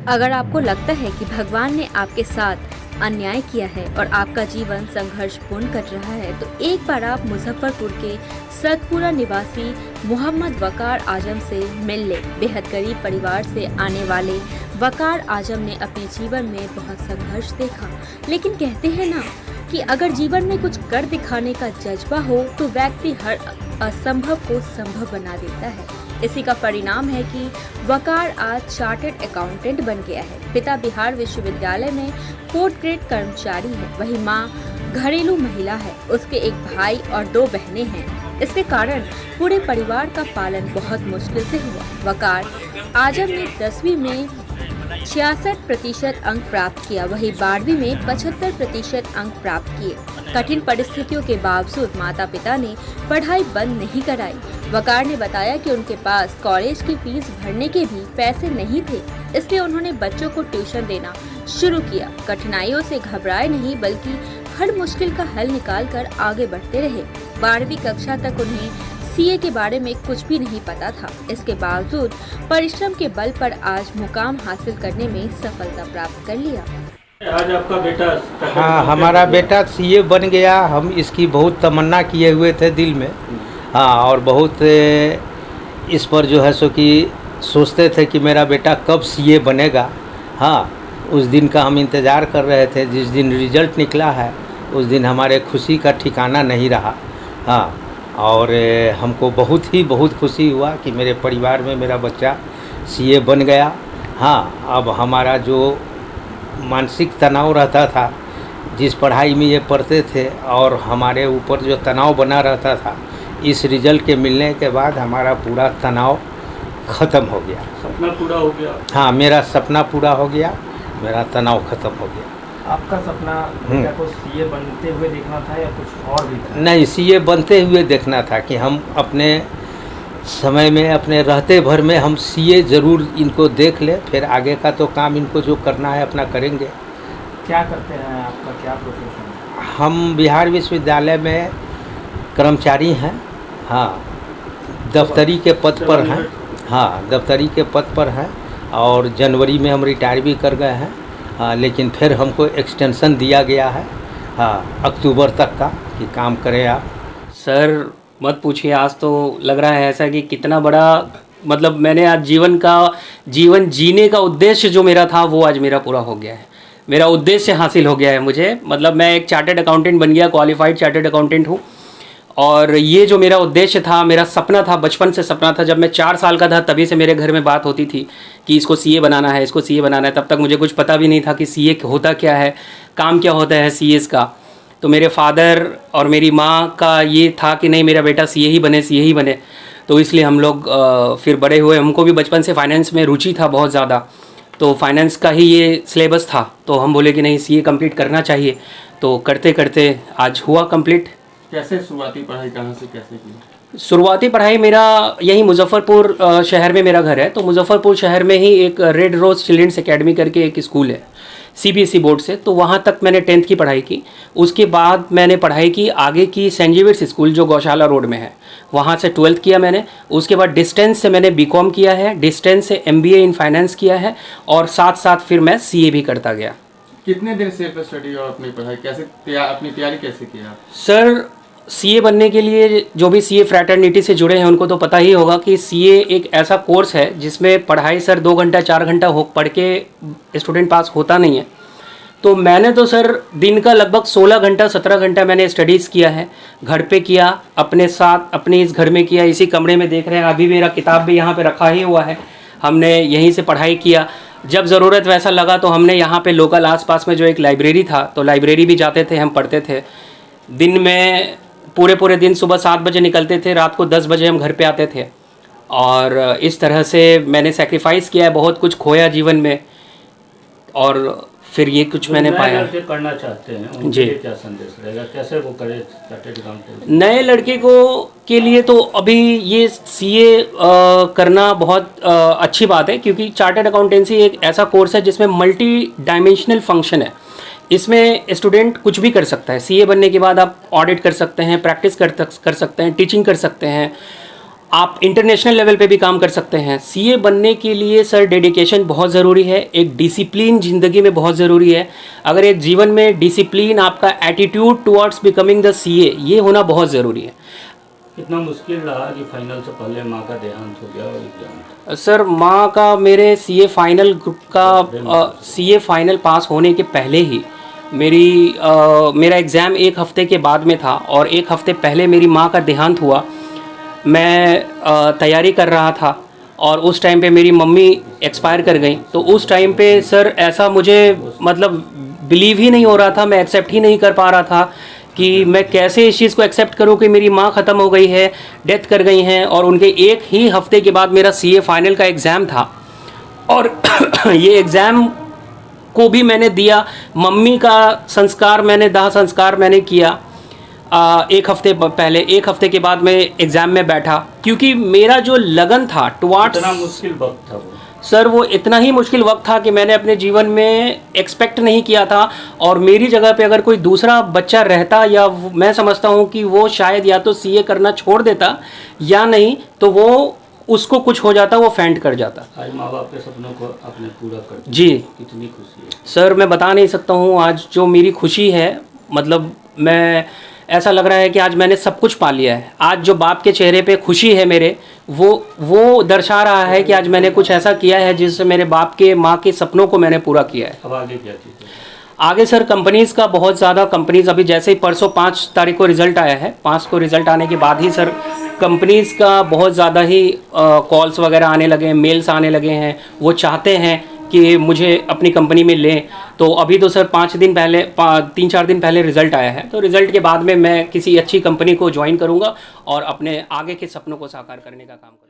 अगर आपको लगता है कि भगवान ने आपके साथ अन्याय किया है और आपका जीवन संघर्षपूर्ण कट रहा है, तो एक बार आप मुजफ्फरपुर के सतपुरा निवासी मोहम्मद वकार आजम से मिल ले। बेहद गरीब परिवार से आने वाले वकार आजम ने अपने जीवन में बहुत संघर्ष देखा, लेकिन कहते हैं ना कि अगर जीवन में कुछ कर दिखाने का जज्बा हो तो व्यक्ति हर असंभव को संभव बना देता है। इसी का परिणाम है कि वकार आज चार्टर्ड अकाउंटेंट बन गया है। पिता बिहार विश्वविद्यालय में 4th ग्रेड कर्मचारी है, वही माँ घरेलू महिला है। उसके एक भाई और 2 बहनें हैं। इसके कारण पूरे परिवार का पालन बहुत मुश्किल से हुआ। वकार आजम ने 10वीं में 66% अंक प्राप्त किया, वही 12वीं में 75% अंक प्राप्त किए। कठिन परिस्थितियों के बावजूद माता पिता ने पढ़ाई बंद नहीं कराई। वकार ने बताया कि उनके पास कॉलेज की फीस भरने के भी पैसे नहीं थे, इसलिए उन्होंने बच्चों को ट्यूशन देना शुरू किया। कठिनाइयों से घबराए नहीं, बल्कि हर मुश्किल का हल निकालकर आगे बढ़ते रहे। 12वीं कक्षा तक उन्हें सीए के बारे में कुछ भी नहीं पता था। इसके बावजूद परिश्रम के बल पर आज मुकाम हासिल करने में सफलता प्राप्त कर लिया। आज आपका बेटा हाँ, हमारा बेटा सीए बन गया। हम इसकी बहुत तमन्ना किए हुए थे दिल में। हाँ, और बहुत इस पर जो है सो कि सोचते थे कि मेरा बेटा कब सीए बनेगा। हाँ, उस दिन का हम इंतज़ार कर रहे थे। जिस दिन रिज़ल्ट निकला है उस दिन हमारे खुशी का ठिकाना नहीं रहा। हाँ, और हमको बहुत खुशी हुआ कि मेरे परिवार में मेरा बच्चा सीए बन गया। हाँ, अब हमारा जो मानसिक तनाव रहता था, जिस पढ़ाई में ये पढ़ते थे, और हमारे ऊपर जो तनाव बना रहता था, इस रिज़ल्ट के मिलने के बाद हमारा पूरा तनाव ख़त्म हो गया। सपना पूरा हो गया। हाँ, मेरा सपना पूरा हो गया, मेरा तनाव ख़त्म हो गया। आपका सपना बेटा को सीए बनते हुए देखना था या कुछ और भी था? नहीं, सीए बनते हुए देखना था कि हम अपने समय में, अपने रहते भर में हम सीए ज़रूर इनको देख ले। फिर आगे का तो काम इनको जो करना है अपना करेंगे। क्या करते हैं, आपका क्या प्रोफेशन है? हम बिहार विश्वविद्यालय में कर्मचारी हैं। हाँ, दफ्तरी के पद पर हैं। हाँ, दफ्तरी के पद पर हैं, और जनवरी में हम रिटायर भी कर गए हैं। हाँ, लेकिन फिर हमको एक्सटेंशन दिया गया है, हाँ, अक्टूबर तक का, कि काम करें आप। सर मत पूछिए, आज तो लग रहा है ऐसा कि कितना बड़ा, मतलब मैंने आज जीवन जीने का उद्देश्य जो मेरा था वो आज मेरा पूरा हो गया है। मेरा उद्देश्य हासिल हो गया है मुझे। मतलब मैं एक चार्टर्ड अकाउंटेंट बन गया, क्वालिफाइड चार्टर्ड अकाउंटेंट हूँ। और ये जो मेरा उद्देश्य था, मेरा सपना था, बचपन से सपना था। जब मैं 4 साल का था तभी से मेरे घर में बात होती थी कि इसको सीए बनाना है, इसको सीए बनाना है। तब तक मुझे कुछ पता भी नहीं था कि सीए होता क्या है, काम क्या होता है सीएस का। तो मेरे फादर और मेरी माँ का ये था कि नहीं, मेरा बेटा सीए ही बने, सीए ही बने। तो इसलिए हम लोग फिर बड़े हुए। हमको भी बचपन से फाइनेंस में रुचि था बहुत ज़्यादा, तो फाइनेंस का ही ये सिलेबस था। तो हम बोले कि नहीं, सीए कंप्लीट करना चाहिए। तो करते करते आज हुआ कंप्लीट। कैसे शुरुआती पढ़ाई कहाँ से कैसे की? शुरुआती पढ़ाई मेरा यही मुजफ्फरपुर शहर में मेरा घर है। तो मुजफ्फरपुर शहर में ही एक रेड रोज़ चिल्ड्रंस एकेडमी करके एक स्कूल है, सीबीएसई बोर्ड से। तो वहाँ तक मैंने 10th की पढ़ाई की। उसके बाद मैंने पढ़ाई की आगे की सेंट जेवियर्स स्कूल जो गौशाला रोड में है, वहाँ से 12th किया मैंने। उसके बाद डिस्टेंस से मैंने बीकॉम किया है, डिस्टेंस से एमबीए इन फाइनेंस किया है, और साथ साथ फिर मैं सीए भी करता गया। कितने दिन से स्टडी और अपनी पढ़ाई कैसे अपनी तैयारी कैसे की आप? सर, सीए बनने के लिए जो भी सीए फ्रैटर्निटी से जुड़े हैं उनको तो पता ही होगा कि सीए एक ऐसा कोर्स है जिसमें पढ़ाई सर 2 घंटा 4 घंटा पढ़ के स्टूडेंट पास होता नहीं है। तो मैंने तो सर दिन का लगभग 16 घंटा 17 घंटा मैंने स्टडीज़ किया है। घर पे किया, अपने साथ अपने इस घर में किया, इसी कमरे में देख रहे हैं अभी मेरा किताब भी यहाँ पे रखा ही हुआ है। हमने यहीं से पढ़ाई किया। जब ज़रूरत वैसा लगा तो हमने यहाँ पे लोकल आसपास में जो एक लाइब्रेरी था, तो लाइब्रेरी भी जाते थे, हम पढ़ते थे। दिन में पूरे दिन सुबह 7 बजे निकलते थे, रात को 10 बजे हम घर पे आते थे। और इस तरह से मैंने सेक्रीफाइस किया है, बहुत कुछ खोया जीवन में, और फिर ये कुछ मैंने पाया। लड़के करना चाहते हैं उनके जी, लिए क्या संदेश रहेगा, कैसे वो करे चार्टर्ड अकाउंटेंट? नए लड़के को के लिए तो अभी ये सीए करना बहुत अच्छी बात है, क्योंकि चार्टर्ड अकाउंटेंसी एक ऐसा कोर्स है जिसमें मल्टी डायमेंशनल फंक्शन है। इसमें स्टूडेंट कुछ भी कर सकता है। सीए बनने के बाद आप ऑडिट कर सकते हैं, प्रैक्टिस कर सकते हैं, टीचिंग कर सकते हैं, आप इंटरनेशनल लेवल पे भी काम कर सकते हैं। सीए बनने के लिए सर डेडिकेशन बहुत ज़रूरी है, एक डिसिप्लिन ज़िंदगी में बहुत ज़रूरी है। अगर एक जीवन में डिसिप्लिन, आपका attitude towards becoming the CA, ये होना बहुत ज़रूरी है। कितना मुश्किल रहा कि फाइनल से पहले माँ का देहांत हो गया और एग्जाम? सर माँ का मेरे सीए फाइनल ग्रुप का सीए फाइनल पास होने के पहले ही मेरा एग्ज़ाम एक हफ़्ते के बाद में था और एक हफ़्ते पहले मेरी माँ का देहांत हुआ। मैं तैयारी कर रहा था और उस टाइम पे मेरी मम्मी एक्सपायर कर गई। तो उस टाइम पे सर ऐसा मुझे मतलब बिलीव ही नहीं हो रहा था, मैं एक्सेप्ट ही नहीं कर पा रहा था कि मैं कैसे इस चीज़ को एक्सेप्ट करूं कि मेरी माँ ख़त्म हो गई है, डेथ कर गई हैं। और उनके एक ही हफ्ते के बाद मेरा सीए फाइनल का एग्ज़ाम था और ये एग्ज़ाम को भी मैंने दिया। मम्मी का संस्कार मैंने दाह संस्कार मैंने किया एक हफ्ते पहले। एक हफ्ते के बाद मैं एग्ज़ाम में बैठा क्योंकि मेरा जो लगन था टुवार्ड्स, इतना मुश्किल वक्त था वो सर वो इतना ही मुश्किल वक्त था कि मैंने अपने जीवन में एक्सपेक्ट नहीं किया था। और मेरी जगह पे अगर कोई दूसरा बच्चा रहता या मैं समझता हूँ कि वो शायद या तो सीए करना छोड़ देता या नहीं तो वो उसको कुछ हो जाता, वो फेंट कर जाता। आज माँ बाप के सपनों को आपने पूरा कर दिया, जी कितनी खुशी है। सर मैं बता नहीं सकता हूँ आज जो मेरी खुशी है, मतलब मैं ऐसा लग रहा है कि आज मैंने सब कुछ पा लिया है। आज जो बाप के चेहरे पे खुशी है मेरे, वो दर्शा रहा है कि आज मैंने कुछ ऐसा किया है जिससे मेरे बाप के माँ के सपनों को मैंने पूरा किया है। अब आगे क्या चीज़ है? आगे सर कंपनीज़ का बहुत ज़्यादा, कंपनीज़ अभी जैसे ही परसों 5 तारीख को रिज़ल्ट आया है, 5 को रिज़ल्ट आने के बाद ही सर कंपनीज़ का बहुत ज़्यादा ही कॉल्स वगैरह आने लगे हैं, मेल्स आने लगे हैं। वो चाहते हैं कि मुझे अपनी कंपनी में लें। तो अभी तो सर 3-4 दिन पहले रिज़ल्ट आया है, तो रिज़ल्ट के बाद में मैं किसी अच्छी कंपनी को ज्वाइन करूँगा और अपने आगे के सपनों को साकार करने का काम करूँगा।